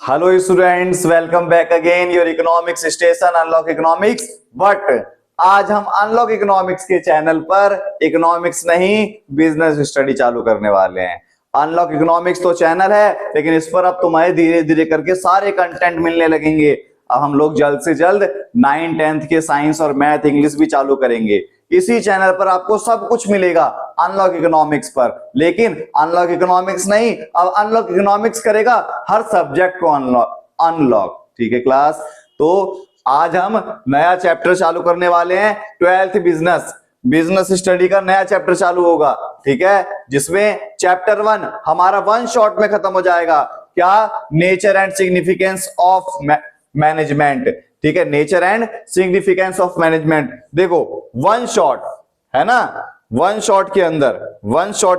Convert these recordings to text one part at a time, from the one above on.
Hello students, welcome back again your economics station unlock economics. But आज हम unlock economics के channel पर economics नहीं बिजनेस स्टडी चालू करने वाले हैं। अनलॉक इकोनॉमिक्स तो चैनल है, लेकिन इस पर अब तुम्हारे धीरे धीरे करके सारे कंटेंट मिलने लगेंगे। अब हम लोग जल्द से जल्द 9, 10th के साइंस और मैथ इंग्लिश भी चालू करेंगे। इसी चैनल पर आपको सब कुछ मिलेगा अनलॉक इकोनॉमिक्स पर। लेकिन अनलॉक इकोनॉमिक्स नहीं, अब अनलॉक इकोनॉमिक्स करेगा हर सब्जेक्ट को अनलॉक। ठीक है क्लास, तो आज हम नया चैप्टर चालू करने वाले हैं। 12th बिजनेस स्टडी का नया चैप्टर चालू होगा। ठीक है, जिसमें चैप्टर 1 हमारा 1 शॉट में खत्म हो जाएगा। क्या? Nature and significance of management. ठीक है, nature and significance of management. देखो 1 शॉट है ना, 1 शॉट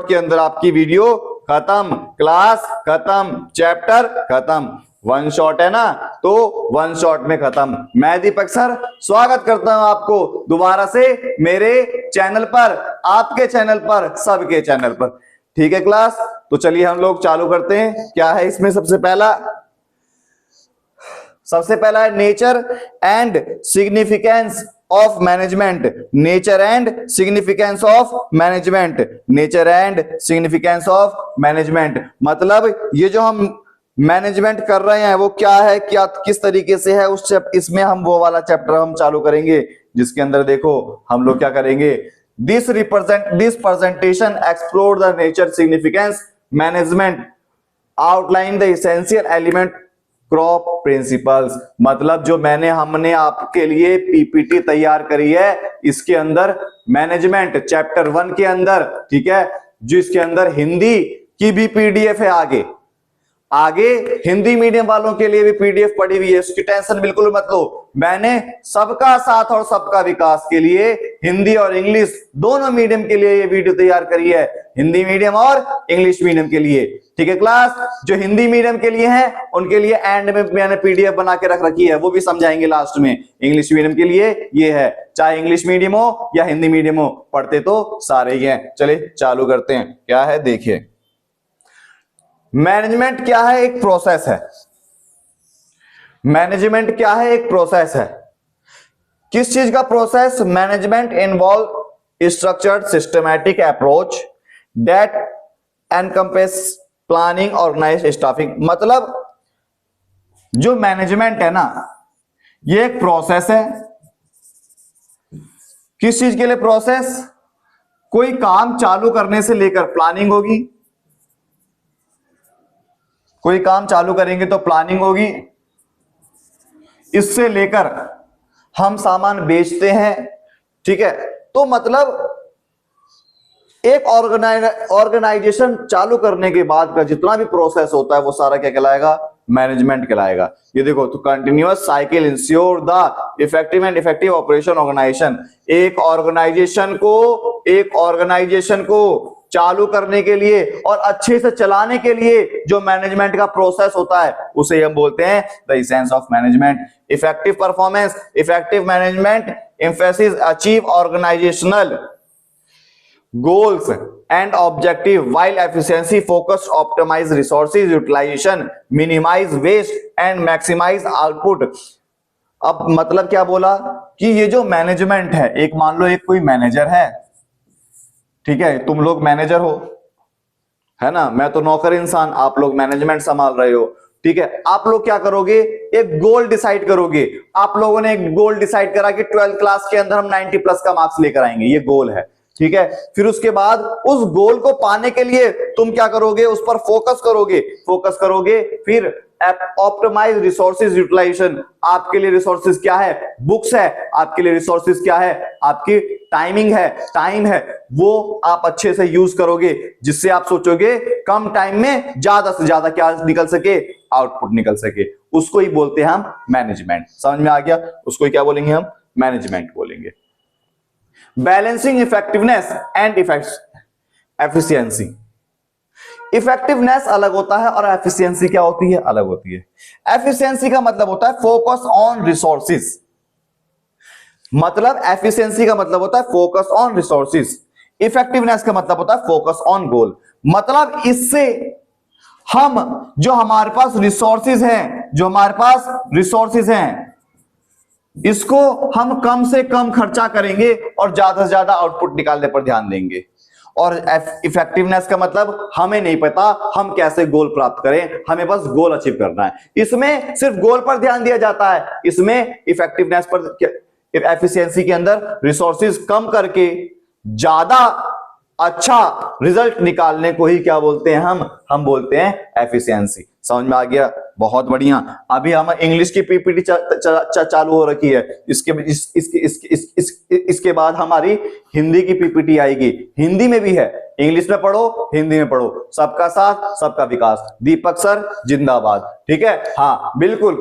के अंदर आपकी वीडियो खत्म, क्लास खत्म, चैप्टर खत्म। 1 शॉट है ना, तो 1 शॉट में खत्म। मैं दीपक सर स्वागत करता हूं आपको दोबारा से मेरे चैनल पर, आपके चैनल पर, सबके चैनल पर। ठीक है क्लास, तो चलिए हम लोग चालू करते हैं। क्या है इसमें? सबसे पहला है nature and significance of management. Nature and significance of management. Nature and significance of management मतलब ये जो हम मैनेजमेंट कर रहे हैं वो क्या है, क्या किस तरीके से है, इसमें हम वो वाला चैप्टर हम चालू करेंगे जिसके अंदर देखो हम लोग क्या करेंगे। This presentation explore the nature significance management, outline the essential element crop principles. मतलब जो हमने आपके लिए पीपीटी तैयार करी है, इसके अंदर मैनेजमेंट चैप्टर 1 के अंदर, ठीक है, जिसके अंदर हिंदी की भी पीडीएफ है। आगे हिंदी मीडियम वालों के लिए भी पीडीएफ पड़ी हुई है, उसकी टेंशन बिल्कुल मत लो। मैंने सबका साथ और सबका विकास के लिए हिंदी और इंग्लिश दोनों मीडियम के लिए ये वीडियो तैयार करी है, हिंदी मीडियम और इंग्लिश मीडियम के लिए। ठीक है क्लास, जो हिंदी मीडियम के लिए हैं उनके लिए एंड में मैंने पीडीएफ बना के रख रखी है, वो भी समझाएंगे लास्ट में। इंग्लिश मीडियम के लिए ये है, चाहे इंग्लिश मीडियम हो या हिंदी मीडियम हो, पढ़ते तो सारे ही हैं। चलिए चालू करते हैं। क्या है देखिए, मैनेजमेंट क्या है? एक प्रोसेस है। मैनेजमेंट क्या है? एक प्रोसेस है। किस चीज का process? Management involve structured systematic approach that encompass planning organise staffing. मतलब जो मैनेजमेंट है ना, ये एक प्रोसेस है। किस चीज के लिए प्रोसेस? कोई काम चालू करने से लेकर प्लानिंग होगी, कोई काम चालू करेंगे तो प्लानिंग होगी, इससे लेकर हम सामान बेचते हैं। ठीक है, तो मतलब एक ऑर्गेनाइजेशन चालू करने के बाद का जितना भी प्रोसेस होता है वो सारा क्या कहलाएगा? मैनेजमेंट कहलाएगा। ये देखो, तो continuous cycle ensure the effective and effective operation organisation. एक ऑर्गेनाइजेशन को चालू करने के लिए और अच्छे से चलाने के लिए जो मैनेजमेंट का प्रोसेस होता है उसे हम बोलते हैं the essence of management. Effective performance, effective management emphasis achieve organisational goals and objective while efficiency focus optimize resources utilization, minimize waste and maximize output। अब मतलब क्या बोला कि ये जो मैनेजमेंट है, एक मान लो एक कोई मैनेजर है, ठीक है, तुम लोग मैनेजर हो, है ना, मैं तो नौकर इंसान, आप लोग मैनेजमेंट संभाल रहे हो। ठीक है, आप लोग क्या करोगे? एक गोल डिसाइड करोगे। आप लोगों ने एक गोल डिसाइड करा कि 12th क्लास के अंदर हम 90+ का मार्क्स लेकर आएंगे, ये गोल है। ठीक है, फिर उसके बाद उस गोल को पाने के लिए तुम क्या करोगे? उस पर फोकस करोगे। फिर ऑप्टिमाइज रिसोर्सेज यूटिलाइजेशन। आपके लिए रिसोर्सेज क्या है? बुक्स है। आपके लिए रिसोर्सेज क्या है? आपकी टाइम है, वो आप अच्छे से यूज करोगे, जिससे आप सोचोगे कम टाइम में ज्यादा से ज्यादा क्या निकल सके, आउटपुट निकल सके। उसको ही बोलते हैं हम मैनेजमेंट। समझ में आ गया? उसको ही क्या बोलेंगे हम? मैनेजमेंट बोलेंगे। Balancing effectiveness and efficiency. Effectiveness अलग होता है और एफिशिएंसी क्या होती है? अलग होती है। एफिशिएंसी का मतलब होता है फोकस ऑन रिसोर्सेज। मतलब एफिशिएंसी का मतलब होता है फोकस ऑन रिसोर्सेज, इफेक्टिवनेस का मतलब होता है फोकस ऑन गोल। मतलब इससे हम जो हमारे पास रिसोर्सेज हैं जो हमारे पास रिसोर्सेज हैं इसको हम कम से कम खर्चा करेंगे और ज्यादा से ज्यादा आउटपुट निकालने पर ध्यान देंगे। और इफेक्टिवनेस का मतलब हमें नहीं पता हम कैसे गोल प्राप्त करें, हमें बस गोल अचीव करना है। इसमें सिर्फ गोल पर ध्यान दिया जाता है, इसमें इफेक्टिवनेस पर, एफिशिएंसी के अंदर रिसोर्सेज कम करके ज्यादा अच्छा रिजल्ट निकालने को ही क्या बोलते हैं, हम बोलते हैं एफिशिएंसी। समझ में आ गया? बहुत बढ़िया। अभी हम इंग्लिश की पीपीटी चालू हो रखी है, इसके बाद हमारी हिंदी की पीपीटी आएगी। हिंदी में भी है, इंग्लिश में पढ़ो, हिंदी में पढ़ो। सबका साथ सबका विकास, दीपक सर जिंदाबाद। ठीक है, हाँ बिल्कुल।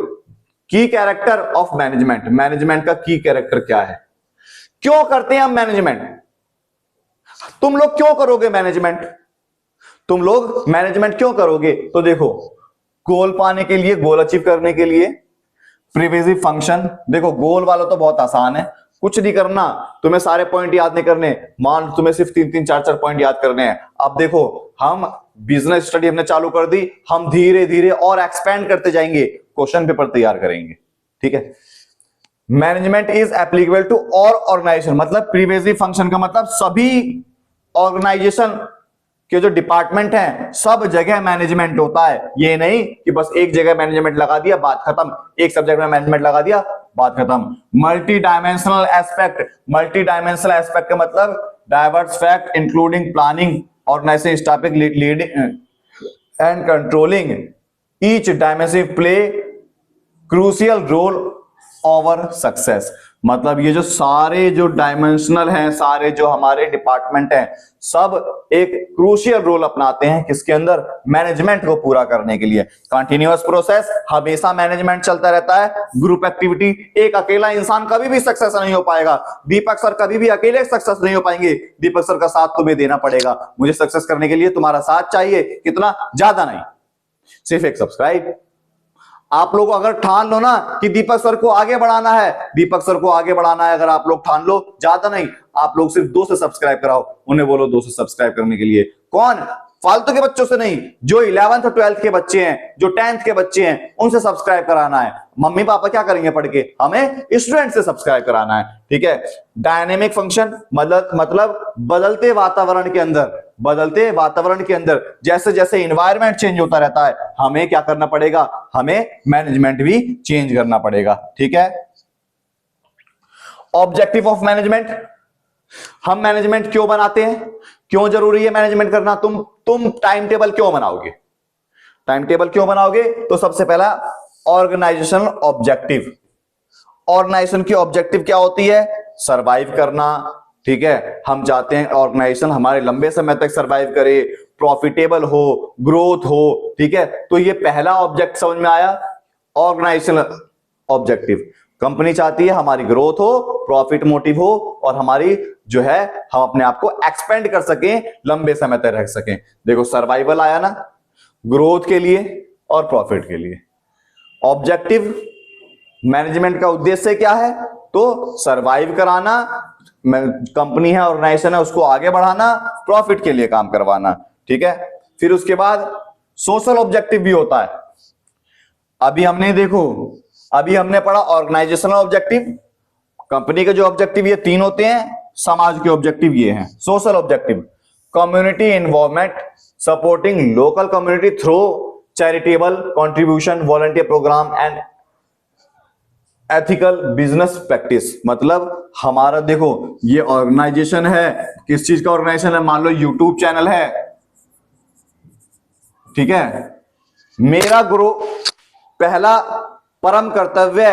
की कैरेक्टर ऑफ मैनेजमेंट, मैनेजमेंट का की कैरेक्टर क्या है, क्यों करते हैं हम मैनेजमेंट? तुम लोग क्यों करोगे मैनेजमेंट? तुम लोग मैनेजमेंट क्यों करोगे? तो देखो, गोल पाने के लिए, गोल अचीव करने के लिए, प्रिविजिव फंक्शन। देखो गोल वाला तो बहुत आसान है, कुछ नहीं करना, तुम्हें सारे पॉइंट याद नहीं करने, मान तुम्हें सिर्फ 3-3 4-4 पॉइंट याद करने हैं। अब देखो, हम बिजनेस स्टडी हमने चालू कर दी, हम धीरे धीरे और एक्सपेंड करते जाएंगे, क्वेश्चन पेपर तैयार करेंगे। ठीक है, management is applicable to all organisation, मतलब प्रिविजिव फंक्शन का मतलब सभी ऑर्गेनाइजेशन के जो डिपार्टमेंट हैं सब जगह मैनेजमेंट होता है। ये नहीं कि बस एक जगह मैनेजमेंट लगा दिया बात खत्म, एक सब्जेक्ट में मैनेजमेंट लगा दिया बात खत्म। Multi dimensional aspect, multi dimensional aspect का मतलब diverse fact including planning, organisation, topic, leading and controlling each dimension play crucial role over success. मतलब ये जो सारे जो डायमेंशनल हैं, सारे जो हमारे डिपार्टमेंट हैं, सब एक क्रूशियल रोल अपनाते हैं किसके अंदर, मैनेजमेंट को पूरा करने के लिए। कंटिन्यूअस प्रोसेस, हमेशा मैनेजमेंट चलता रहता है। ग्रुप एक्टिविटी, एक अकेला इंसान कभी भी सक्सेस नहीं हो पाएगा। दीपक सर कभी भी अकेले सक्सेस नहीं हो पाएंगे, दीपक सर का साथ तुम्हें देना पड़ेगा। मुझे सक्सेस करने के लिए तुम्हारा साथ चाहिए, कितना, ज्यादा नहीं, सिर्फ एक सब्सक्राइब। आप लोग अगर ठान लो ना कि दीपक सर को आगे बढ़ाना है, दीपक सर को आगे बढ़ाना है, अगर आप लोग ठान लो, ज्यादा नहीं, आप लोग सिर्फ 2 से सब्सक्राइब कराओ, उन्हें बोलो 2 से सब्सक्राइब करने के लिए। कौन? फालतू के बच्चों से नहीं, जो 11th और 12th के बच्चे हैं, जो 10th के बच्चे हैं, उनसे सब्सक्राइब कराना है। मम्मी पापा क्या करेंगे पढ़ के, हमें स्टूडेंट से सब्सक्राइब कराना है। ठीक है, डायनेमिक फंक्शन मतलब बदलते वातावरण के अंदर, बदलते वातावरण के अंदर जैसे जैसे एनवायरनमेंट चेंज होता रहता है, हमें क्या करना पड़ेगा, हमें मैनेजमेंट भी चेंज करना पड़ेगा। ठीक है, ऑब्जेक्टिव ऑफ मैनेजमेंट, हम मैनेजमेंट क्यों बनाते हैं, क्यों जरूरी है मैनेजमेंट करना? तुम टाइम टेबल क्यों बनाओगे, टाइम टेबल क्यों बनाओगे? तो सबसे पहला ऑर्गेनाइजेशनल ऑब्जेक्टिव। ऑर्गेनाइजेशन की ऑब्जेक्टिव क्या होती है? सरवाइव करना। ठीक है, हम चाहते हैं ऑर्गेनाइजेशन हमारे लंबे समय तक सरवाइव करे, प्रॉफिटेबल हो, ग्रोथ हो। ठीक है, तो ये पहला ऑब्जेक्ट समझ में आया, ऑर्गेनाइजेशनल ऑब्जेक्टिव। कंपनी चाहती है हमारी ग्रोथ हो, प्रॉफिट मोटिव हो, और हमारी जो है हम अपने आप को एक्सपेंड कर सकें, लंबे समय तक रह सकें। देखो सर्वाइवल आया ना, ग्रोथ के लिए और प्रॉफिट के लिए। ऑब्जेक्टिव मैनेजमेंट का उद्देश्य क्या है? तो सरवाइव कराना, कंपनी है, ऑर्गेनाइजेशन है, उसको आगे बढ़ाना, प्रॉफिट के लिए काम करवाना। ठीक है, फिर उसके बाद सोशल ऑब्जेक्टिव भी होता है। अभी हमने पढ़ा ऑर्गेनाइजेशनल ऑब्जेक्टिव, कंपनी के जो ऑब्जेक्टिव ये 3 होते हैं, समाज के ऑब्जेक्टिव ये हैं। Social objective, community involvement, supporting local community through charitable contribution, volunteer programme and ethical business practice. मतलब हमारा देखो ये ऑर्गेनाइजेशन है, किस चीज का ऑर्गेनाइजेशन है? मान लो यूट्यूब चैनल है। ठीक है, मेरा पहला परम कर्तव्य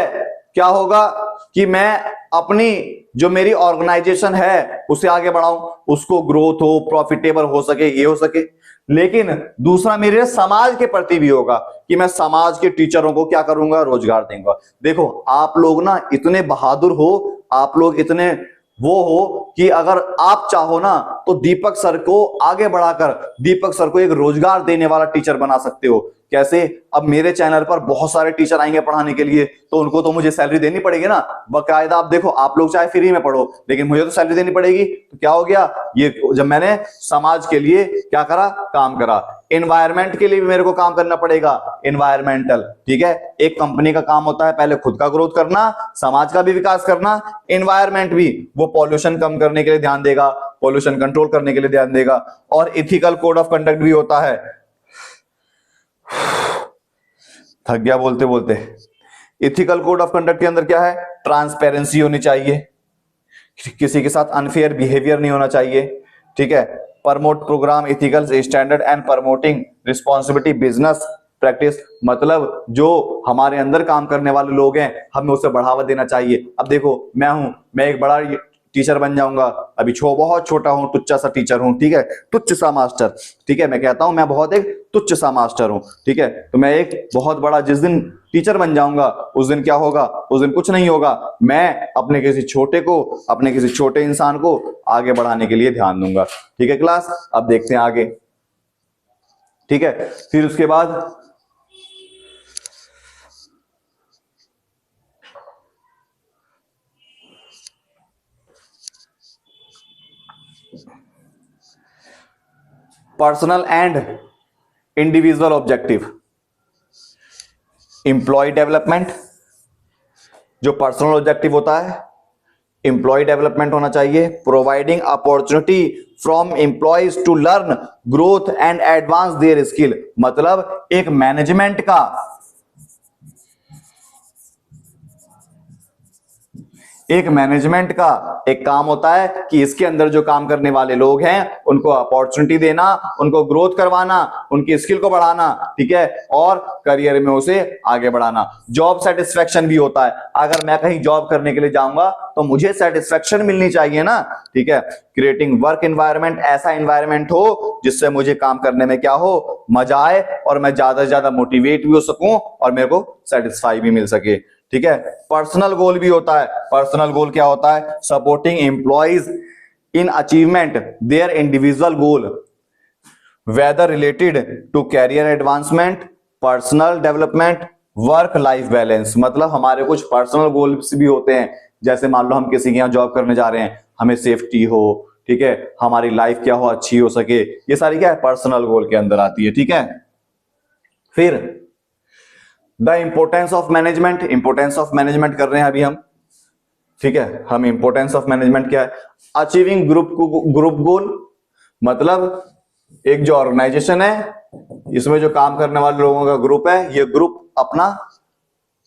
क्या होगा कि मैं अपनी जो मेरी ऑर्गेनाइजेशन है उसे आगे बढ़ाऊं, उसको ग्रोथ हो, प्रॉफिटेबल हो सके, ये हो सके। लेकिन दूसरा मेरे समाज के प्रति भी होगा कि मैं समाज के टीचरों को क्या करूंगा, रोजगार दूंगा। देखो आप लोग ना इतने बहादुर हो, आप लोग इतने वो हो कि अगर आप चाहो ना तो दीपक सर को आगे बढ़ाकर दीपक सर को एक रोजगार देने वाला टीचर बना सकते हो। कैसे? अब मेरे चैनल पर बहुत सारे टीचर आएंगे पढ़ाने के लिए, तो उनको तो मुझे सैलरी देनी पड़ेगी ना बकायदा। आप देखो, आप लोग चाहे फ्री में पढ़ो, लेकिन मुझे तो सैलरी देनी पड़ेगी। तो क्या हो गया, ये जब मैंने समाज के लिए क्या करा, काम करा। एनवायरमेंट के लिए भी मेरे को काम करना पड़ेगा, एनवायरमेंटल, ठीक है। एक कंपनी का काम होता है पहले खुद का ग्रोथ करना, समाज का भी विकास करना, एनवायरमेंट भी वो पॉल्यूशन कम करने के लिए ध्यान देगा, पॉल्यूशन कंट्रोल करने के लिए ध्यान देगा। और इथिकल कोड ऑफ कंडक्ट भी होता है। थक गया बोलते बोलते। इथिकल कोड ऑफ कंडक्ट के अंदर क्या है, ट्रांसपेरेंसी होनी चाहिए, किसी के साथ अनफेयर बिहेवियर नहीं होना चाहिए, ठीक है। Promote programme ethical standard and promoting responsibility business practice, मतलब जो हमारे अंदर काम करने वाले लोग हैं हमें उसे बढ़ावा देना चाहिए। अब देखो, मैं एक बड़ा टीचर बन जाऊंगा, अभी बहुत छोटा हूं, तुच्चा सा टीचर हूं, ठीक है, तुच्छ सा मास्टर, ठीक है। मैं कहता हूं मैं बहुत एक तुच्छ सा मास्टर हूं, ठीक है। तो मैं एक बहुत बड़ा, जिस दिन टीचर बन जाऊंगा उस दिन क्या होगा, उस दिन कुछ नहीं होगा, मैं अपने किसी छोटे इंसान को आगे बढ़ाने के लिए ध्यान दूंगा, ठीक है क्लास। अब देखते हैं आगे, ठीक है। फिर उसके बाद personal and individual objective, employ development, जो पर्सनल ऑब्जेक्टिव होता है एम्प्लॉय डेवलपमेंट होना चाहिए। Providing opportunity from employees to learn growth and advance their skill, मतलब एक मैनेजमेंट का एक काम होता है कि इसके अंदर जो काम करने वाले लोग हैं उनको अपॉर्चुनिटी देना, उनको ग्रोथ करवाना, उनकी स्किल को बढ़ाना, ठीक है, और करियर में उसे आगे बढ़ाना। जॉब सेटिस्फेक्शन भी होता है, अगर मैं कहीं जॉब करने के लिए जाऊंगा तो मुझे सेटिस्फेक्शन मिलनी चाहिए ना, ठीक है। क्रिएटिंग वर्क एनवायरनमेंट, ऐसा एनवायरनमेंट हो जिससे मुझे काम करने में क्या हो, मजा आए और मैं ज्यादा से ज्यादा मोटिवेट भी हो सकूं और मेरे को सेटिस्फाई भी मिल सके, ठीक है। पर्सनल गोल भी होता है। पर्सनल गोल क्या होता है, supporting employees in achievement their individual goal whether related to career advancement, personal development, work life balance, मतलब हमारे कुछ पर्सनल गोल्स भी होते हैं, जैसे मान लो हम किसी के यहाँ जॉब करने जा रहे हैं, हमें सेफ्टी हो, ठीक है, हमारी लाइफ क्या हो, अच्छी हो सके, ये सारी क्या है, पर्सनल गोल के अंदर आती है, ठीक है। फिर the importance of management, importance of management कर रहे हैं अभी हम, ठीक है। हम इंपोर्टेंस ऑफ मैनेजमेंट क्या है, अचीविंग ग्रुप गोल, मतलब एक जो ऑर्गेनाइजेशन है इसमें जो काम करने वाले लोगों का ग्रुप है, ये ग्रुप अपना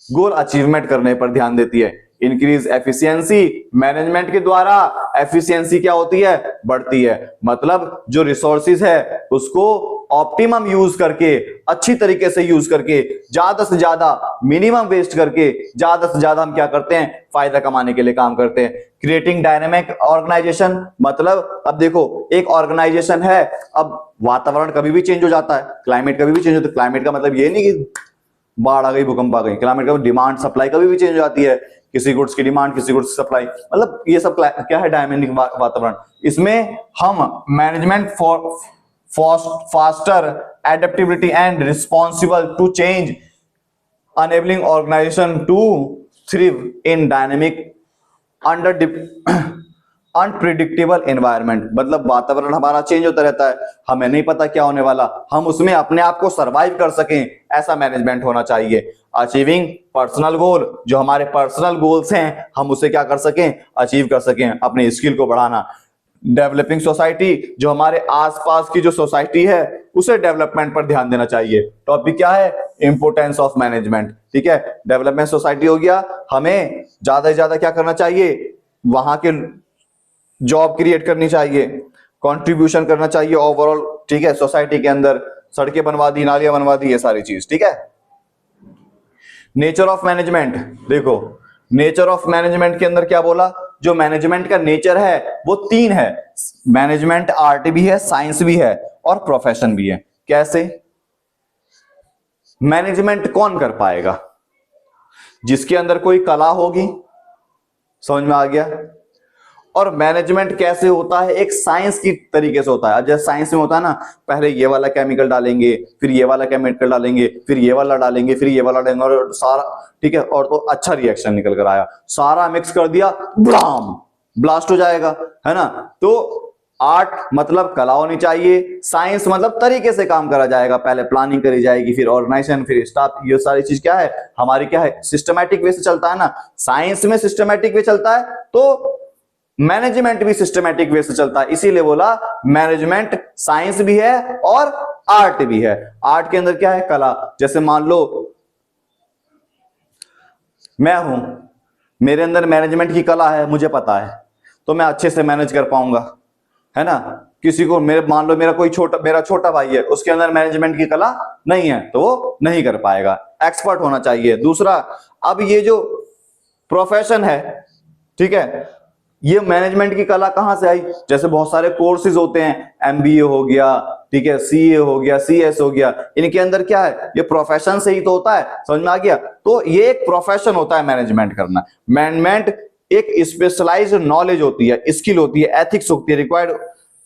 गोल अचीवमेंट करने पर ध्यान देती है। इंक्रीज एफिशिएंसी, मैनेजमेंट के द्वारा एफिशिएंसी क्या होती है, बढ़ती है, मतलब जो रिसोर्सेज है उसको ऑप्टिमम यूज करके, अच्छी तरीके से यूज करके, ज्यादा से ज्यादा, मिनिमम वेस्ट करके ज्यादा से ज्यादा हम क्या करते हैं, फायदा कमाने के लिए काम करते हैं। क्रिएटिंग डायनेमिक ऑर्गेनाइजेशन, मतलब अब देखो एक ऑर्गेनाइजेशन है, अब वातावरण कभी भी चेंज हो जाता है, क्लाइमेट कभी भी चेंज होता है। क्लाइमेट का मतलब ये नहीं कि बाढ़ आ गई, भूकंप आ गई, क्लाइमेट का डिमांड सप्लाई कभी भी चेंज हो जाती है, किसी गुड्स की डिमांड, किसी गुड्स की सप्लाई, मतलब ये सब क्या है, डायनामिक वातावरण। इसमें हम management for faster adaptability and responsible to change, enabling organization to thrive in dynamic unpredictable environment, मतलब वातावरण हमारा चेंज होता रहता है, हमें नहीं पता क्या होने वाला, हम उसमें अपने आप को सरवाइव कर सकें, ऐसा मैनेजमेंट होना चाहिए। अचीविंग पर्सनल गोल, जो हमारे पर्सनल गोल्स हैं हम उसे क्या कर सकें, अचीव कर सकें, अपने स्किल को बढ़ाना। डेवलपिंग सोसाइटी, जो हमारे आसपास की जो सोसाइटी है उसे डेवलपमेंट पर ध्यान देना चाहिए। टॉपिक क्या है, इंपोर्टेंस ऑफ मैनेजमेंट, ठीक है। डेवलपमेंट सोसाइटी हो गया, हमें ज्यादा से ज्यादा क्या करना चाहिए, वहां के जॉब क्रिएट करनी चाहिए, कंट्रीब्यूशन करना चाहिए ओवरऑल, ठीक है, सोसाइटी के अंदर, सड़कें बनवा दी, नालियां बनवा दी, ये सारी चीज, ठीक है। नेचर ऑफ मैनेजमेंट, देखो नेचर ऑफ मैनेजमेंट के अंदर क्या बोला, जो मैनेजमेंट का नेचर है वो 3 है। मैनेजमेंट आर्ट भी है, साइंस भी है और प्रोफेशन भी है। कैसे, मैनेजमेंट कौन कर पाएगा, जिसके अंदर कोई कला होगी, समझ में आ गया, और मैनेजमेंट कैसे होता है, एक साइंस की तरीके से होता है। जैसे साइंस में होता है ना, पहले ये वाला केमिकल डालेंगे, फिर ये वाला केमिकल डालेंगे, फिर ये वाला डालेंगे, फिर ये वाला डालेंगे, और सारा ठीक है, और तो अच्छा रिएक्शन निकल कर आया, सारा मिक्स कर दिया, ब्लाम, ब्लास्ट हो जाएगा, है ना। तो आर्ट मतलब कला होनी चाहिए, साइंस मतलब तरीके से काम करा जाएगा, पहले प्लानिंग करी जाएगी, फिर ऑर्गेनाइजेशन, फिर स्टाफ, ये सारी चीज क्या है हमारी, क्या है, सिस्टमैटिक वे से चलता है ना। साइंस में सिस्टमैटिक वे चलता है तो मैनेजमेंट भी सिस्टमैटिक वे से चलता है, इसीलिए बोला मैनेजमेंट साइंस भी है और आर्ट भी है। आर्ट के अंदर क्या है, कला। जैसे मान लो मैं हूं, मेरे अंदर मैनेजमेंट की कला है, मुझे पता है, तो मैं अच्छे से मैनेज कर पाऊंगा, है ना। किसी को, मेरे मान लो मेरा छोटा भाई है, उसके अंदर मैनेजमेंट की कला नहीं है तो वो नहीं कर पाएगा, एक्सपर्ट होना चाहिए। दूसरा, अब ये जो प्रोफेशन है, ठीक है, ये मैनेजमेंट की कला कहां से आई, जैसे बहुत सारे कोर्सेज होते हैं, एमबीए हो गया, ठीक है, सीए हो गया, सीएस हो गया, इनके अंदर क्या है, ये प्रोफेशन से ही तो होता है, समझ में आ गया। तो ये एक प्रोफेशन होता है मैनेजमेंट करना। मैनेजमेंट एक स्पेशलाइज्ड नॉलेज होती है, स्किल होती है, एथिक्स होती है, रिक्वायर्ड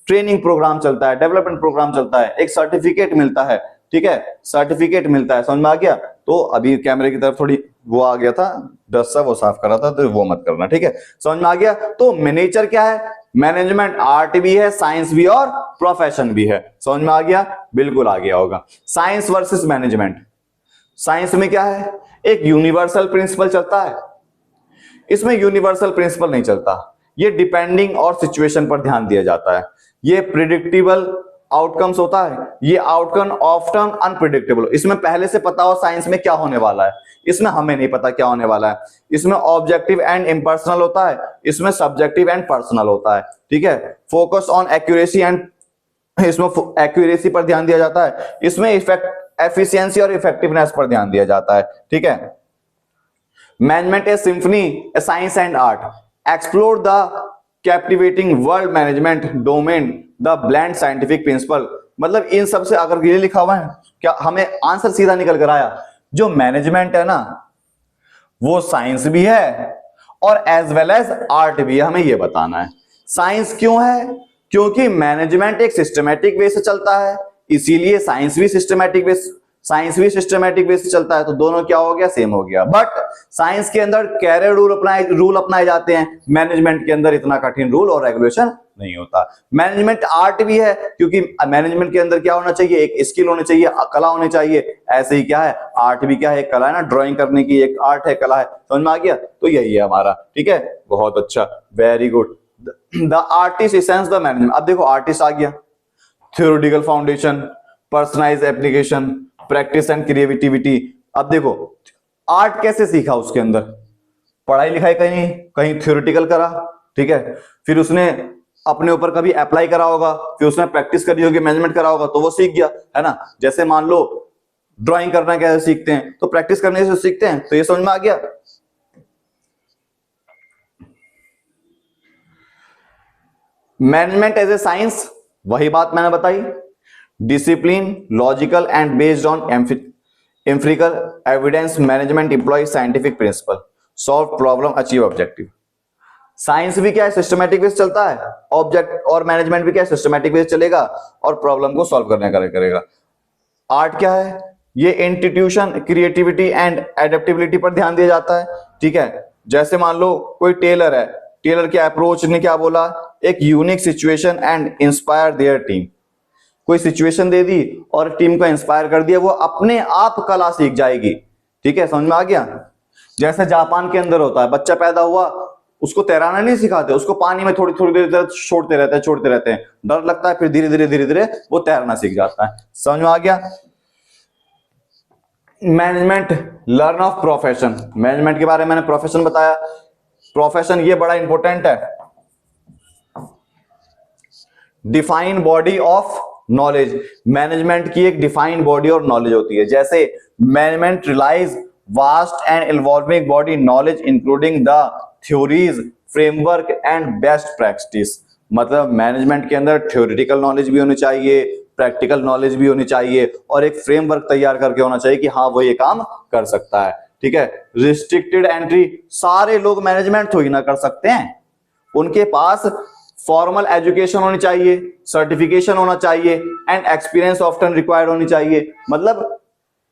ट्रेनिंग प्रोग्राम चलता है, डेवलपमेंट प्रोग्राम चलता है, एक सर्टिफिकेट मिलता है, ठीक है, सर्टिफिकेट मिलता है, समझ में आ गया। तो अभी कैमरे की तरफ थोड़ी वो आ गया था, डस्ट सा वो साफ कर रहा था, तो वो मत करना, ठीक है, समझ में आ गया। तो नेचर क्या है, मैनेजमेंट आर्ट भी है, साइंस भी और प्रोफेशन भी है, समझ में आ गया, बिल्कुल आ गया होगा। साइंस वर्सेस मैनेजमेंट, साइंस में क्या है, एक यूनिवर्सल प्रिंसिपल चलता है, इसमें यूनिवर्सल प्रिंसिपल नहीं चलता, ये डिपेंडिंग और सिचुएशन पर ध्यान दिया जाता है। ये प्रिडिक्टेबल आउटकम्स होता है, ये आउटकम ऑफ्टन अनप्रिडिक्टेबल, इसमें पहले से पता हो साइंस में क्या होने वाला है, इसमें हमें नहीं पता क्या होने वाला है। इसमें ऑब्जेक्टिव एंड इम्पर्सनल होता है, इसमें सब्जेक्टिव एंड पर्सनल होता है, ठीक है। फोकस ऑन एक्यूरेसी एंड, इसमें एक्यूरेसी पर ध्यान दिया जाता है, इसमें एफिशिएंसी और इफेक्टिवनेस पर ध्यान दिया जाता है, ठीक है। Management A symphony A science and art, explore the captivating world management domain the blend scientific principle. मतलब इन सब से अगर ये लिखा हुआ है, क्या हमें आंसर सीधा निकल कर आया, जो मैनेजमेंट है ना वो साइंस भी है और एज वेल एज आर्ट भी है, हमें ये बताना है। साइंस क्यों है, क्योंकि मैनेजमेंट एक सिस्टमैटिक वे से चलता है, इसीलिए साइंस भी सिस्टमैटिक वे से चलता है, तो दोनों क्या हो गया, सेम हो गया। बट साइंस के अंदर कैरियर रूल अपनाए जाते हैं, मैनेजमेंट के अंदर इतना कठिन रूल और रेगुलेशन नहीं होता। मैनेजमेंट आर्ट भी है, क्योंकि मैनेजमेंट के अंदर क्या होना चाहिए, एक स्किल होनी चाहिए, कला होनी चाहिए। ऐसे ही क्या है, आर्ट भी क्या है, कला है ना, ड्राइंग करने की एक आर्ट है, कला है, समझ में आ गया। तो यही है हमारा, ठीक है, बहुत अच्छा, very good. The artist essence the management. अब देखो आर्टिस्ट आ गया, theoretical foundation, personalised application, practice and creativity. अब देखो आर्ट कैसे सीखा, उसके अंदर पढ़ाई लिखाई कहीं थ्योरेटिकल करा, ठीक है, फिर उसने अपने ऊपर कभी अप्लाई करा होगा, फिर उसने प्रैक्टिस करी होगी, मैनेजमेंट करा होगा, तो वो सीख गया, है ना। जैसे मान लो ड्राइंग करना कैसे सीखते हैं, तो प्रैक्टिस करने से सीखते हैं, तो ये समझ में आ गया। मैनेजमेंट एज ए साइंस, वही बात मैंने बताई, discipline, logical and based on empirical evidence, management employ scientific principle, solve problem, achieve objective. Science भी क्या है, सिस्टमैटिक वे से चलता है, ऑब्जेक्ट और मैनेजमेंट भी क्या है, सिस्टमैटिक वे से चलेगा और प्रॉब्लम को सॉल्व करने का करेगा। आर्ट क्या है, ये इंस्टीट्यूशन, क्रिएटिविटी एंड एडेप्टेबिलिटी पर ध्यान दिया जाता है, ठीक है। जैसे मान लो कोई टेलर है, टेलर के अप्रोच ने क्या बोला, एक unique situation and inspire their team. कोई सिचुएशन दे दी और टीम को इंस्पायर कर दिया, वो अपने आप कला सीख जाएगी, ठीक है, समझ में आ गया। जैसे जापान के अंदर होता है, बच्चा पैदा हुआ, उसको तैराना नहीं सिखाते, उसको पानी में थोड़ी थोड़ी देर छोड़ते रहते हैं, डर लगता है, फिर धीरे धीरे वो तैरना सीख जाता है, समझ में आ गया। Management learn of profession, management के बारे में मैंने प्रोफेशन बताया, प्रोफेशन ये बड़ा इंपॉर्टेंट है। Define body of knowledge, management की एक डिफाइंड बॉडी और नॉलेज होती है। जैसे management relies vast and involving body knowledge including the theories, framework and best practice. मतलब मैनेजमेंट के अंदर थ्योरेटिकल नॉलेज भी होनी चाहिए, प्रैक्टिकल नॉलेज भी होनी चाहिए और एक फ्रेमवर्क तैयार करके होना चाहिए कि हाँ वो ये काम कर सकता है, ठीक है। रिस्ट्रिक्टेड एंट्री, सारे लोग मैनेजमेंट थोड़ी ना कर सकते हैं, उनके पास फॉर्मल एजुकेशन होनी चाहिए, सर्टिफिकेशन होना चाहिए एंड एक्सपीरियंस ऑफ्टन रिक्वायर्ड होनी चाहिए। मतलब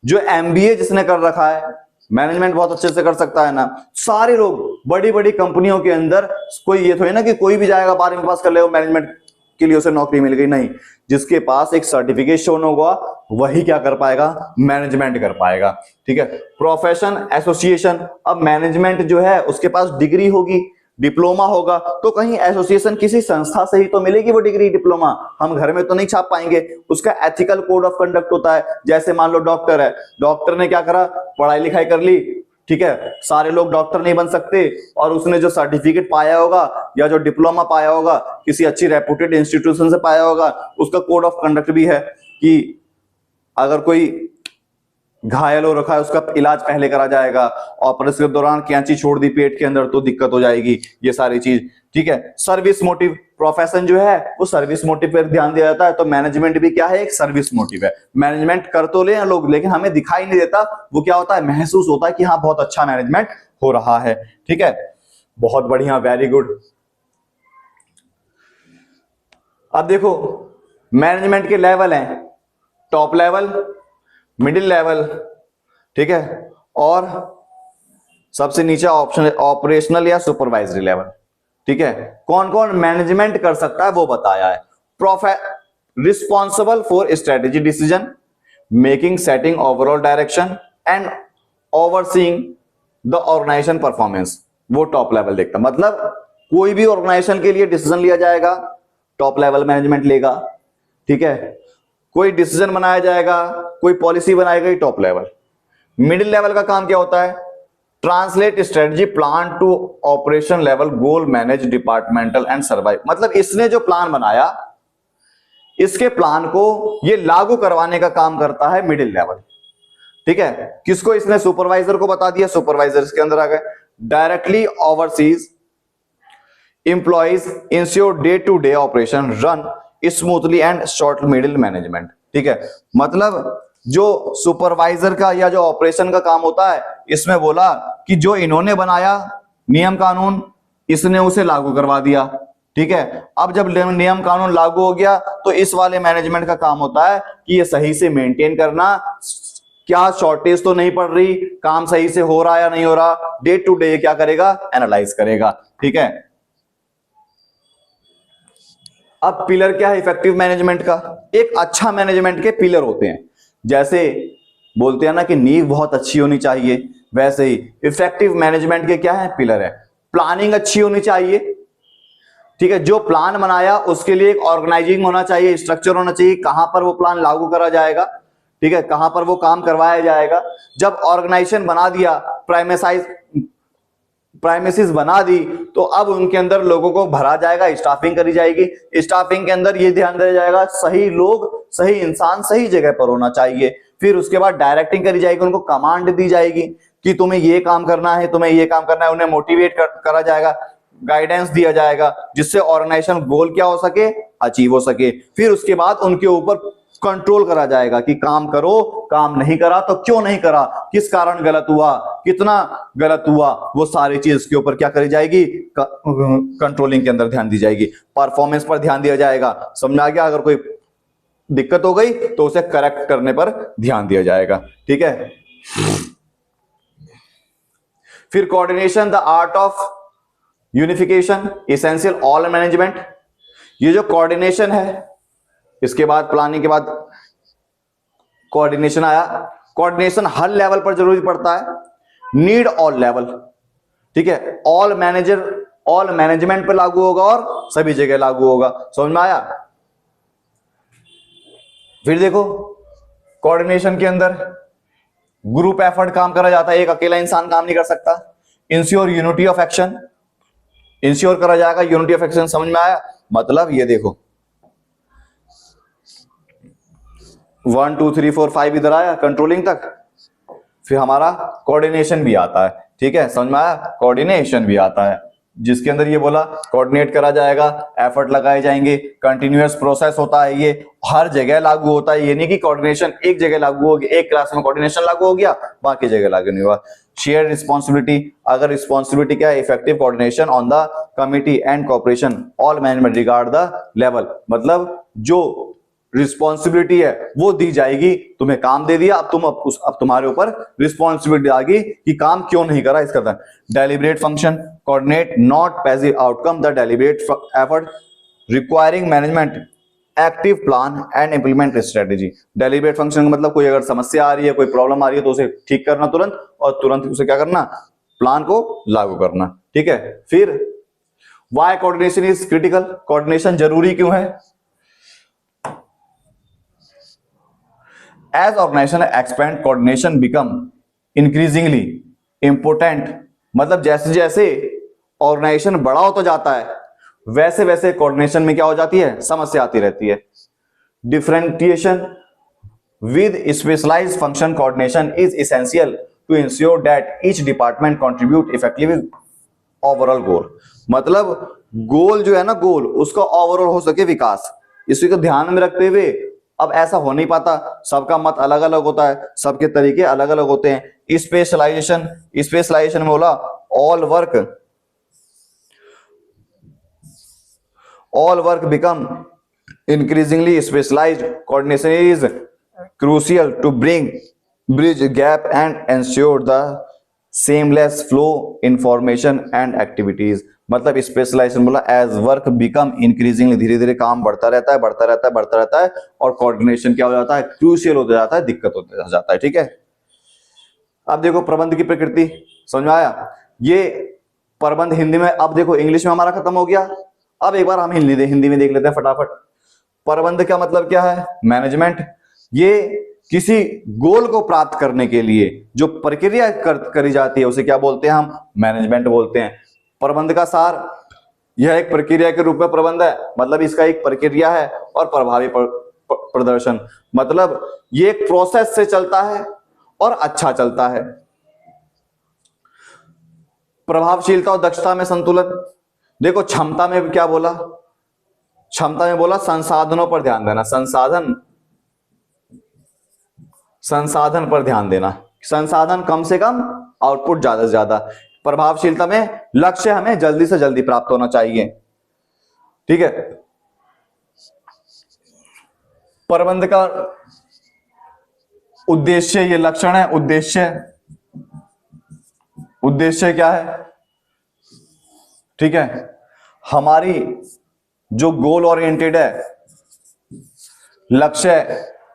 जो एमबीए जिसने कर रखा है, मैनेजमेंट बहुत अच्छे से कर सकता है ना। सारे लोग बड़ी बड़ी कंपनियों के अंदर, कोई ये थोड़ी ना कि कोई भी जाएगा 12वीं पास कर ले मैनेजमेंट के लिए उसे नौकरी मिल गई, नहीं। जिसके पास एक सर्टिफिकेशन होगा वही क्या कर पाएगा, मैनेजमेंट कर पाएगा। ठीक है, प्रोफेशन एसोसिएशन, अब मैनेजमेंट जो है उसके पास डिग्री होगी, डिप्लोमा होगा, तो कहीं एसोसिएशन किसी संस्था से ही तो मिलेगी वो डिग्री डिप्लोमा, हम घर में तो नहीं छाप पाएंगे। उसका एथिकल कोड ऑफ कंडक्ट होता है। जैसे मान लो डॉक्टर है, डॉक्टर ने क्या करा, पढ़ाई लिखाई कर ली, ठीक है, सारे लोग डॉक्टर नहीं बन सकते, और उसने जो सर्टिफिकेट पाया होगा या जो डिप्लोमा पाया होगा किसी अच्छी रेपुटेड इंस्टीट्यूशन से पाया होगा, उसका कोड ऑफ कंडक्ट भी है कि अगर कोई घायल हो रखा है उसका इलाज पहले करा जाएगा, ऑपरेशन के दौरान कैंची छोड़ दी पेट के अंदर तो दिक्कत हो जाएगी, ये सारी चीज। ठीक है, सर्विस मोटिव, प्रोफेशन जो है वो सर्विस मोटिव पर ध्यान दिया जाता है, तो मैनेजमेंट भी क्या है, एक सर्विस मोटिव है। मैनेजमेंट कर तो ले लोग, लेकिन हमें दिखाई नहीं देता, वो क्या होता है, महसूस होता है कि हाँ बहुत अच्छा मैनेजमेंट हो रहा है। ठीक है, बहुत बढ़िया, वेरी गुड। अब देखो मैनेजमेंट के लेवल हैं, टॉप लेवल, मिडिल लेवल, ठीक है, और सबसे नीचे ऑप्शन ऑपरेशनल या सुपरवाइजरी लेवल। ठीक है, कौन कौन मैनेजमेंट कर सकता है वो बताया है। Responsible for strategy decision making, setting overall direction and overseeing the organisation performance, वो टॉप लेवल देखता। मतलब कोई भी ऑर्गेनाइजेशन के लिए डिसीजन लिया जाएगा, टॉप लेवल मैनेजमेंट लेगा। ठीक है, कोई डिसीजन बनाया जाएगा, कोई पॉलिसी बनाएगा, टॉप लेवल। मिडिल लेवल का काम क्या होता है, translate strategy plan to operation level, goal manage departmental and survive. मतलब इसने जो प्लान बनाया, इसके प्लान को ये लागू करवाने का काम करता है मिडिल लेवल। ठीक है, किसको इसने, सुपरवाइजर को बता दिया, सुपरवाइजर इसके अंदर आ गए। Directly oversees employees ensure day to day operation run smoothly and short middle management. ठीक है, मतलब जो सुपरवाइजर का या जो ऑपरेशन का काम होता है, इसमें बोला कि जो इन्होंने बनाया नियम कानून, इसने उसे लागू करवा दिया। ठीक है, अब जब नियम कानून लागू हो गया तो इस वाले मैनेजमेंट का काम होता है कि ये सही से मेंटेन करना, क्या शॉर्टेज तो नहीं पड़ रही, काम सही से हो रहा या नहीं हो रहा, डे टू डे क्या करेगा, एनालाइज करेगा। ठीक है, अब पिलर क्या है इफेक्टिव मैनेजमेंट का, एक अच्छा मैनेजमेंट के पिलर होते हैं। जैसे बोलते हैं ना कि नींव बहुत अच्छी होनी चाहिए, वैसे ही इफेक्टिव मैनेजमेंट के क्या है, पिलर है। प्लानिंग अच्छी होनी चाहिए। ठीक है, जो प्लान बनाया उसके लिए एक ऑर्गेनाइजिंग होना चाहिए, स्ट्रक्चर होना चाहिए, कहां पर वो प्लान लागू करा जाएगा, ठीक है, कहां पर वो काम करवाया जाएगा। जब ऑर्गेनाइजेशन बना दिया, प्राइमेसिस बना दी, तो अब उनके अंदर लोगों को भरा जाएगा, स्टाफिंग करी जाएगी। स्टाफिंग के अंदर ये ध्यान दिया जाएगा सही लोग, सही इंसान सही जगह पर होना चाहिए। फिर उसके बाद डायरेक्टिंग करी जाएगी, उनको कमांड दी जाएगी कि तुम्हें ये काम करना है, तुम्हें ये काम करना है, उन्हें मोटिवेट करा जाएगा, गाइडेंस दिया जाएगा, जिससे ऑर्गेनाइजेशन गोल क्या हो सके, अचीव हो सके। फिर उसके बाद उनके ऊपर कंट्रोल करा जाएगा कि काम करो, काम नहीं करा तो क्यों नहीं करा, किस कारण गलत हुआ, कितना गलत हुआ, वो सारी चीज के ऊपर क्या करी जाएगी, कंट्रोलिंग के अंदर ध्यान दी जाएगी। परफॉर्मेंस पर ध्यान दिया जाएगा, समझ आ गया, अगर कोई दिक्कत हो गई तो उसे करेक्ट करने पर ध्यान दिया जाएगा। ठीक है, फिर coordination, the art of unification essential all management. ये जो कोऑर्डिनेशन है, इसके बाद प्लानिंग के बाद कोऑर्डिनेशन आया। कोऑर्डिनेशन हर लेवल पर जरूरी पड़ता है, नीड ऑल लेवल। ठीक है, ऑल मैनेजमेंट पे लागू होगा और सभी जगह लागू होगा। समझ में आया। फिर देखो कोऑर्डिनेशन के अंदर ग्रुप एफर्ट काम करा जाता है, एक अकेला इंसान काम नहीं कर सकता। Ensure unity of action, ensure करा जाएगा यूनिटी ऑफ एक्शन। समझ में आया, मतलब ये देखो 1 2 3 4 5 इधर आया कंट्रोलिंग तक, फिर हमारा कोऑर्डिनेशन भी आता है। ठीक है, समझ में आया, कोऑर्डिनेशन भी आता है। जिसके अंदर ये बोला कोऑर्डिनेट करा जाएगा, एफर्ट लगाए जाएंगे, कंटिन्यूअस प्रोसेस होता है, ये हर जगह लागू होता है। ये नहीं कि कोऑर्डिनेशन एक जगह लागू हो गया, एक क्लास में कोऑर्डिनेशन लागू हो गया बाकी जगह लागू नहीं हुआ। शेयर रिस्पॉन्सिबिलिटी, अगर रिस्पॉन्सिबिलिटी क्या है, effective coordination on the committee and cooperation all management regard the level, मतलब जो रिस्पॉन्सिबिलिटी है वो दी जाएगी, तुम्हें काम दे दिया, अब तुम्हारे ऊपर रिस्पॉन्सिबिलिटी आ गई कि काम क्यों नहीं करा इसका। Deliberate function coordinate not passive outcome the deliberate effort requiring management active plan and implement strategy. Deliberate function का मतलब कोई अगर समस्या आ रही है, कोई प्रॉब्लम आ रही है तो उसे ठीक करना तुरंत, और तुरंत उसे क्या करना, प्लान को लागू करना। ठीक है, फिर why coordination is critical, coordination जरूरी क्यों है? As organization expand, coordination become increasingly important, मतलब जैसे जैसे ऑर्गेनाइजेशन बड़ा होता जाता है वैसे वैसे कोऑर्डिनेशन में क्या हो जाती है, समस्या आती रहती है। Differentiation with specialised function coordination is essential to ensure that each department contribute effectively overall goal, मतलब गोल जो है ना, गोल उसका ओवरऑल हो सके विकास, इसी को ध्यान में रखते हुए। अब ऐसा हो नहीं पाता, सबका मत अलग अलग होता है, सबके तरीके अलग अलग होते हैं। स्पेशलाइजेशन, स्पेशलाइजेशन में बोला all work become increasingly specialised, coordination is crucial to bridge gap and ensure the seamless flow information and activities, मतलब स्पेशलाइजेशन बोला एज वर्क बिकम इंक्रीजिंगली, धीरे धीरे काम बढ़ता रहता है, बढ़ता रहता है, बढ़ता रहता है, और कोऑर्डिनेशन क्या हो जाता है, क्रूशियल होता जाता है, दिक्कत होता जाता है। ठीक है, अब देखो प्रबंध की प्रकृति समझ में आया। ये प्रबंध हिंदी में, अब देखो इंग्लिश में हमारा खत्म हो गया, अब एक बार हम हिंदी में देख लेते हैं फटाफट। प्रबंध का मतलब क्या है, मैनेजमेंट। ये किसी गोल को प्राप्त करने के लिए जो प्रक्रिया करी जाती है उसे क्या बोलते हैं, हम मैनेजमेंट बोलते हैं। प्रबंध का सार, यह एक प्रक्रिया के रूप में प्रबंध है, मतलब इसका एक प्रक्रिया है, और प्रभावी प्रदर्शन, मतलब ये एक प्रोसेस से चलता है और अच्छा चलता है। प्रभावशीलता और दक्षता में संतुलन, देखो क्षमता में क्या बोला, क्षमता में बोला संसाधनों पर ध्यान देना, संसाधन पर ध्यान देना, संसाधन कम से कम, आउटपुट ज्यादा से ज्यादा। प्रभावशीलता में लक्ष्य हमें जल्दी से जल्दी प्राप्त होना चाहिए। ठीक है, प्रबंध का उद्देश्य, ये लक्षण है, उद्देश्य क्या है, ठीक है, हमारी जो गोल ओरिएंटेड है, लक्ष्य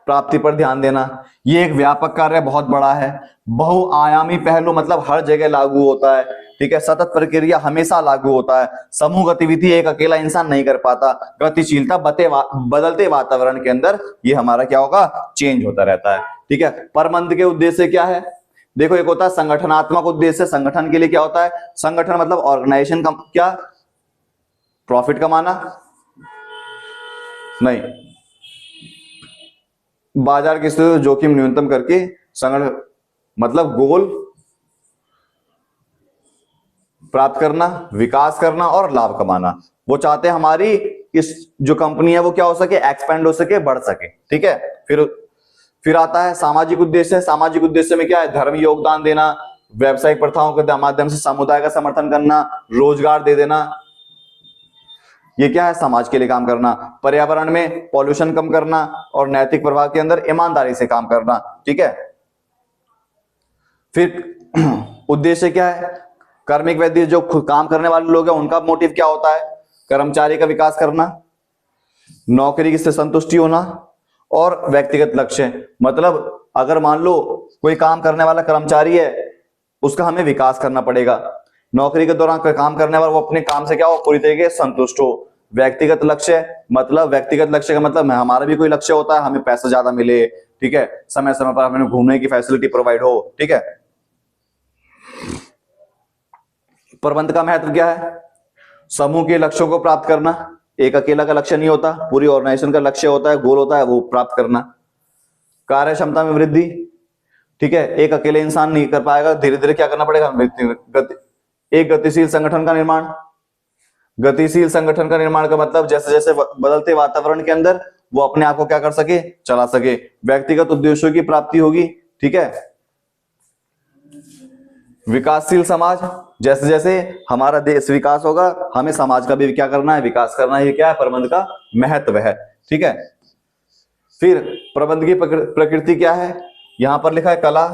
प्राप्ति पर ध्यान देना। ये एक व्यापक कार्य, बहुत बड़ा है, बहुआयामी पहलू, मतलब हर जगह लागू होता है। ठीक है, सतत प्रक्रिया हमेशा लागू होता है। समूह गतिविधि एक अकेला इंसान नहीं कर पाता। गतिशीलता बदलते वातावरण के अंदर ये हमारा क्या होगा, चेंज होता रहता है। ठीक है, प्रबंध के उद्देश्य क्या है, देखो एक होता है संगठनात्मक उद्देश्य। संगठन के लिए क्या होता है, संगठन मतलब ऑर्गेनाइजेशन का क्या, प्रॉफिट कमाना नहीं, बाजार की स्थिति जोखिम न्यूनतम करके संगठन मतलब गोल प्राप्त करना, विकास करना और लाभ कमाना। वो चाहते हैं हमारी इस जो कंपनी है वो क्या हो सके, एक्सपेंड हो सके, बढ़ सके। ठीक है, फिर आता है सामाजिक उद्देश्य। सामाजिक उद्देश्य में क्या है, धर्म योगदान देना, व्यावसायिक प्रथाओं के माध्यम से समुदाय का समर्थन करना, रोजगार दे देना, ये क्या है, समाज के लिए काम करना। पर्यावरण में पॉल्यूशन कम करना और नैतिक प्रभाव के अंदर ईमानदारी से काम करना। ठीक है, फिर उद्देश्य क्या है, कार्मिक वैद्य जो काम करने वाले लोग हैं उनका मोटिव क्या होता है, कर्मचारी का विकास करना, नौकरी से संतुष्टि होना और व्यक्तिगत लक्ष्य। मतलब अगर मान लो कोई काम करने वाला कर्मचारी है, उसका हमें विकास करना पड़ेगा। नौकरी के दौरान कोई काम करने वाला वो अपने काम से क्या हो, पूरी तरीके से संतुष्ट हो। व्यक्तिगत लक्ष्य मतलब, व्यक्तिगत लक्ष्य का मतलब हमारा भी कोई लक्ष्य होता है, हमें पैसा ज्यादा मिले, ठीक है, समय समय पर हमें घूमने की फैसिलिटी प्रोवाइड हो। ठीक है, प्रबंध का महत्व क्या है, समूह के लक्ष्यों को प्राप्त करना। एक अकेला का लक्ष्य नहीं होता, पूरी ऑर्गेनाइजेशन का लक्ष्य होता है, गोल होता है, वो प्राप्त करना। कार्य क्षमता में वृद्धि, ठीक है, एक अकेले इंसान नहीं कर पाएगा, धीरे धीरे क्या करना पड़ेगा, एक गतिशील संगठन का निर्माण। गतिशील संगठन का निर्माण का मतलब जैसे जैसे बदलते वातावरण के अंदर वो अपने आप को क्या कर सके, चला सके। व्यक्तिगत उद्देश्यों की प्राप्ति होगी, ठीक है। विकासशील समाज, जैसे जैसे हमारा देश विकास होगा हमें समाज का भी क्या करना है, विकास करना है। ये क्या है, प्रबंध का महत्व है, ठीक है। फिर प्रबंध की प्रकृति क्या है, यहां पर लिखा है कला।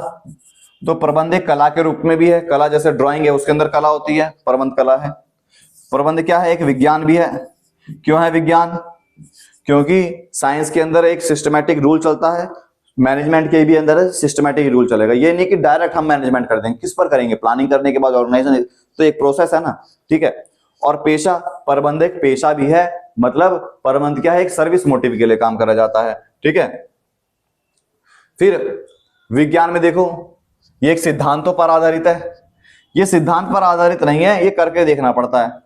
तो प्रबंध एक कला के रूप में भी है, कला जैसे ड्राइंग है उसके अंदर कला होती है, प्रबंध कला है। प्रबंध क्या है, एक विज्ञान भी है। क्यों है विज्ञान, क्योंकि साइंस के अंदर एक सिस्टमैटिक रूल चलता है, मैनेजमेंट के भी अंदर सिस्टमैटिक रूल चलेगा। ये नहीं कि डायरेक्ट हम मैनेजमेंट कर देंगे, किस पर करेंगे, प्लानिंग करने के बाद ऑर्गेनाइजेशन, तो एक प्रोसेस है ना, ठीक है। और पेशा, प्रबंध एक पेशा भी है, मतलब प्रबंध क्या है, एक सर्विस मोटिव के लिए काम करा जाता है, ठीक है। फिर विज्ञान में देखो ये एक सिद्धांतों पर आधारित है, ये सिद्धांत पर आधारित नहीं है, ये करके देखना पड़ता है।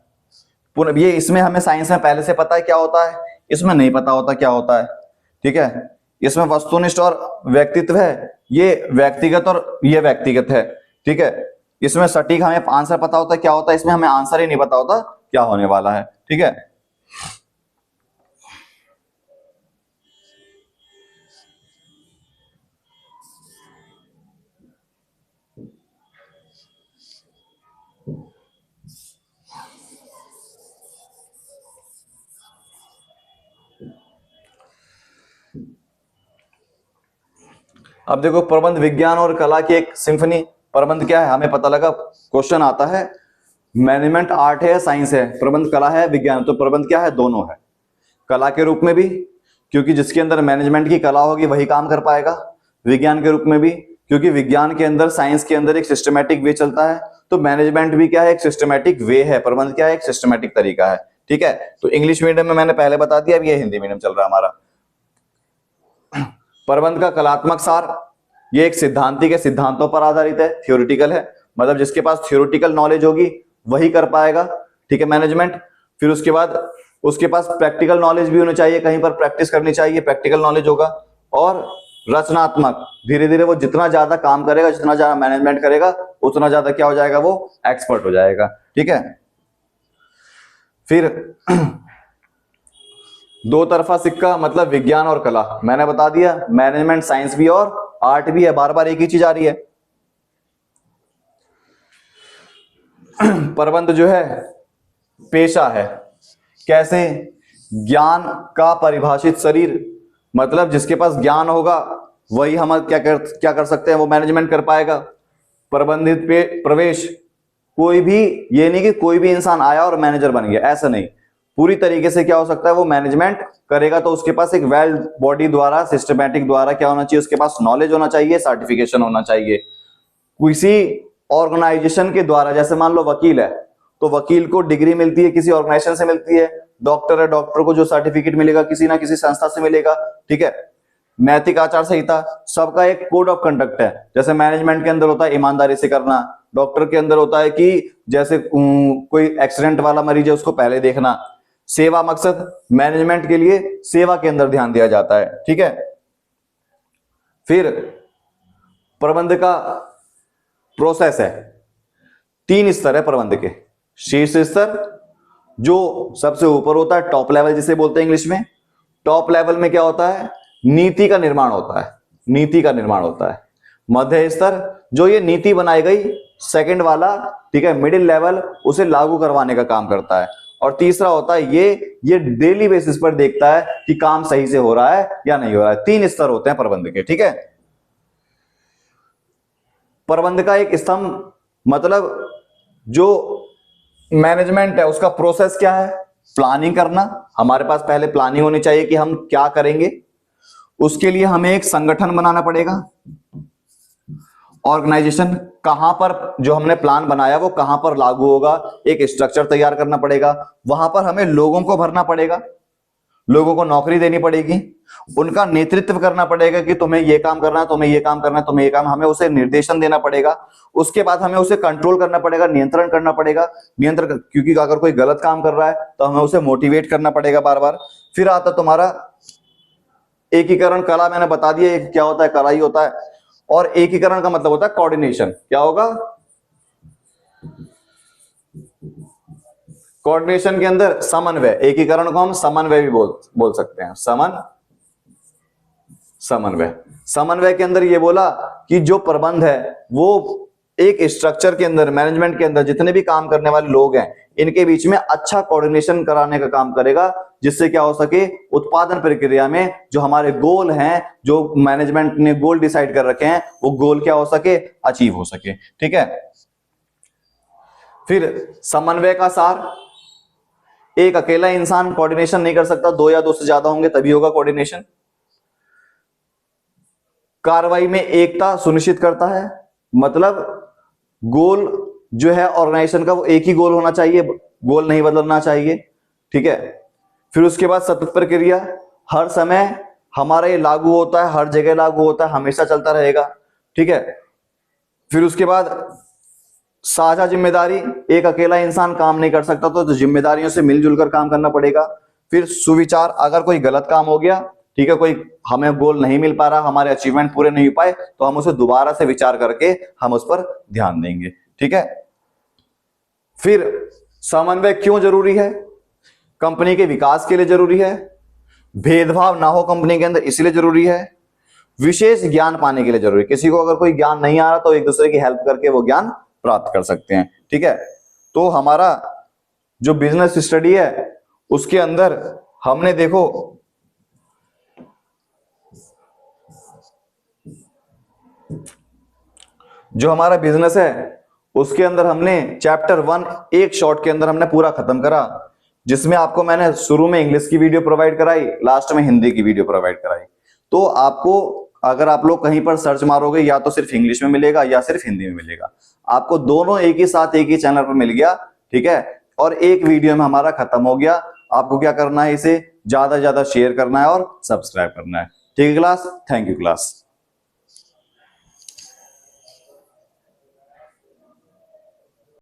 ये इसमें हमें साइंस में पहले से पता है क्या होता है, इसमें नहीं पता होता क्या होता है, ठीक है। इसमें वस्तुनिष्ठ और व्यक्तित्व है, ये व्यक्तिगत और ये व्यक्तिगत है, ठीक है। इसमें सटीक हमें आंसर पता होता है क्या होता है, इसमें हमें आंसर ही नहीं पता होता क्या होने वाला है, ठीक है। अब देखो प्रबंध विज्ञान और कला की एक सिम्फनी। प्रबंध क्या है, हमें पता लगा, क्वेश्चन आता है मैनेजमेंट आर्ट है या साइंस है, प्रबंध कला है विज्ञान, तो प्रबंध क्या है, दोनों है। कला के रूप में भी, क्योंकि जिसके अंदर मैनेजमेंट की कला होगी वही काम कर पाएगा। विज्ञान के रूप में भी, क्योंकि विज्ञान के अंदर, साइंस के अंदर एक सिस्टमैटिक वे चलता है, तो मैनेजमेंट भी क्या है, एक सिस्टमैटिक वे है। प्रबंध क्या है, एक सिस्टमैटिक तरीका है, ठीक है। तो इंग्लिश मीडियम में मैंने पहले बता दिया, अब ये हिंदी मीडियम चल रहा है हमारा। प्रबंध का कलात्मक सार, ये एक सिद्धांति के सिद्धांतों पर आधारित है, थ्योरेटिकल है, मतलब जिसके पास थ्योरेटिकल नॉलेज होगी वही कर पाएगा, ठीक है, मैनेजमेंट। फिर उसके बाद उसके पास प्रैक्टिकल नॉलेज भी होनी चाहिए, कहीं पर प्रैक्टिस करनी चाहिए, प्रैक्टिकल नॉलेज होगा। और रचनात्मक, धीरे धीरे वो जितना ज्यादा काम करेगा, जितना ज्यादा मैनेजमेंट करेगा, उतना ज्यादा क्या हो जाएगा, वो एक्सपर्ट हो जाएगा, ठीक है। फिर दो तरफा सिक्का, मतलब विज्ञान और कला, मैंने बता दिया मैनेजमेंट साइंस भी और आर्ट भी है, बार बार एक ही चीज आ रही है। प्रबंध जो है पेशा है, कैसे, ज्ञान का परिभाषित शरीर, मतलब जिसके पास ज्ञान होगा वही हम क्या कर सकते हैं, वो मैनेजमेंट कर पाएगा। प्रबंधित प्रवेश, कोई भी, ये नहीं कि कोई भी इंसान आया और मैनेजर बन गया, ऐसा नहीं, पूरी तरीके से क्या हो सकता है, वो मैनेजमेंट करेगा। तो उसके पास एक वेल बॉडी द्वारा, सिस्टमैटिक द्वारा क्या होना चाहिए, उसके पास नॉलेज होना चाहिए, सर्टिफिकेशन होना चाहिए। किसी ऑर्गेनाइजेशन के द्वारा, जैसे मान लो वकील है, तो वकील को डिग्री मिलती है, किसी ऑर्गेनाइजेशन से मिलती है। डॉक्टर है, डॉक्टर को जो सर्टिफिकेट मिलेगा किसी ना किसी संस्था से मिलेगा, ठीक है। नैतिक आचार संहिता, सबका एक कोड ऑफ कंडक्ट है। जैसे मैनेजमेंट के अंदर होता है ईमानदारी से करना, डॉक्टर के अंदर होता है कि जैसे कोई एक्सीडेंट वाला मरीज है उसको पहले देखना। सेवा मकसद, मैनेजमेंट के लिए सेवा के अंदर ध्यान दिया जाता है, ठीक है। फिर प्रबंध का प्रोसेस है, 3 स्तर है प्रबंध के। शीर्ष स्तर जो सबसे ऊपर होता है, टॉप लेवल जिसे बोलते हैं इंग्लिश में। टॉप लेवल में क्या होता है, नीति का निर्माण होता है, नीति का निर्माण होता है। मध्य स्तर, जो ये नीति बनाई गई, सेकंड वाला, ठीक है, मिडिल लेवल उसे लागू करवाने का काम करता है। और तीसरा होता है ये डेली बेसिस पर देखता है कि काम सही से हो रहा है या नहीं हो रहा है। 3 स्तर होते हैं प्रबंध के, ठीक है। प्रबंध का एक स्तंभ, मतलब जो मैनेजमेंट है उसका प्रोसेस क्या है, प्लानिंग करना। हमारे पास पहले प्लानिंग होनी चाहिए कि हम क्या करेंगे, उसके लिए हमें एक संगठन बनाना पड़ेगा, ऑर्गेनाइजेशन, कहां पर जो हमने प्लान बनाया वो कहां पर लागू होगा, एक स्ट्रक्चर तैयार करना पड़ेगा। वहां पर हमें लोगों को भरना पड़ेगा, लोगों को नौकरी देनी पड़ेगी, उनका नेतृत्व करना पड़ेगा कि तुम्हें ये काम करना है, तुम्हें ये काम करना है, तुम्हें ये काम, हमें उसे निर्देशन देना पड़ेगा। उसके बाद हमें उसे कंट्रोल करना पड़ेगा, नियंत्रण करना पड़ेगा, नियंत्रण, क्योंकि अगर कोई गलत काम कर रहा है तो हमें उसे मोटिवेट करना पड़ेगा बार बार। फिर आता तुम्हारा एकीकरण, कला मैंने बता दिया क्या होता है, कला ही होता है। और एकीकरण का मतलब होता है कोऑर्डिनेशन। क्या होगा, कोऑर्डिनेशन के अंदर समन्वय, एकीकरण को हम समन्वय भी बोल सकते हैं। समन्वय समन्वय के अंदर ये बोला कि जो प्रबंध है वो एक स्ट्रक्चर के अंदर, मैनेजमेंट के अंदर जितने भी काम करने वाले लोग हैं इनके बीच में अच्छा कोऑर्डिनेशन कराने का काम करेगा, जिससे क्या हो सके, उत्पादन प्रक्रिया में जो हमारे गोल हैं, जो मैनेजमेंट ने गोल डिसाइड कर रखे हैं, वो गोल क्या हो सके, अचीव हो सके। ठीक है। फिर समन्वय का सार, एक अकेला इंसान कोऑर्डिनेशन नहीं कर सकता, 2 या 2 से ज्यादा होंगे तभी होगा कोऑर्डिनेशन। कार्रवाई में एकता सुनिश्चित करता है, मतलब गोल जो है ऑर्गेनाइजेशन का वो एक ही गोल होना चाहिए, गोल नहीं बदलना चाहिए। ठीक है। फिर उसके बाद सतत प्रक्रिया, हर समय हमारा ये लागू होता है, हर जगह लागू होता है, हमेशा चलता रहेगा। ठीक है। फिर उसके बाद साझा जिम्मेदारी, एक अकेला इंसान काम नहीं कर सकता, तो जिम्मेदारियों से मिलजुल कर काम करना पड़ेगा। फिर सुविचार, अगर कोई गलत काम हो गया, ठीक है, कोई हमें गोल नहीं मिल पा रहा, हमारे अचीवमेंट पूरे नहीं हो पाए, तो हम उसे दोबारा से विचार करके हम उस पर ध्यान देंगे। ठीक है। फिर समन्वय क्यों जरूरी है? कंपनी के विकास के लिए जरूरी है, भेदभाव ना हो कंपनी के अंदर इसलिए जरूरी है, विशेष ज्ञान पाने के लिए जरूरी है। किसी को अगर कोई ज्ञान नहीं आ रहा तो एक दूसरे की हेल्प करके वो ज्ञान प्राप्त कर सकते हैं। ठीक है। तो हमारा जो बिजनेस स्टडी है उसके अंदर हमने देखो जो हमारा बिजनेस है उसके अंदर हमने चैप्टर 1 एक शॉर्ट के अंदर हमने पूरा खत्म करा, जिसमें आपको मैंने शुरू में इंग्लिश की वीडियो प्रोवाइड कराई, लास्ट में हिंदी की वीडियो प्रोवाइड कराई। तो आपको अगर आप लोग कहीं पर सर्च मारोगे या तो सिर्फ इंग्लिश में मिलेगा या सिर्फ हिंदी में मिलेगा, आपको दोनों एक ही साथ एक ही चैनल पर मिल गया। ठीक है। और एक वीडियो में हमारा खत्म हो गया। आपको क्या करना है, इसे ज्यादा से ज्यादा शेयर करना है और सब्सक्राइब करना है। ठीक है क्लास, थैंक यू क्लास।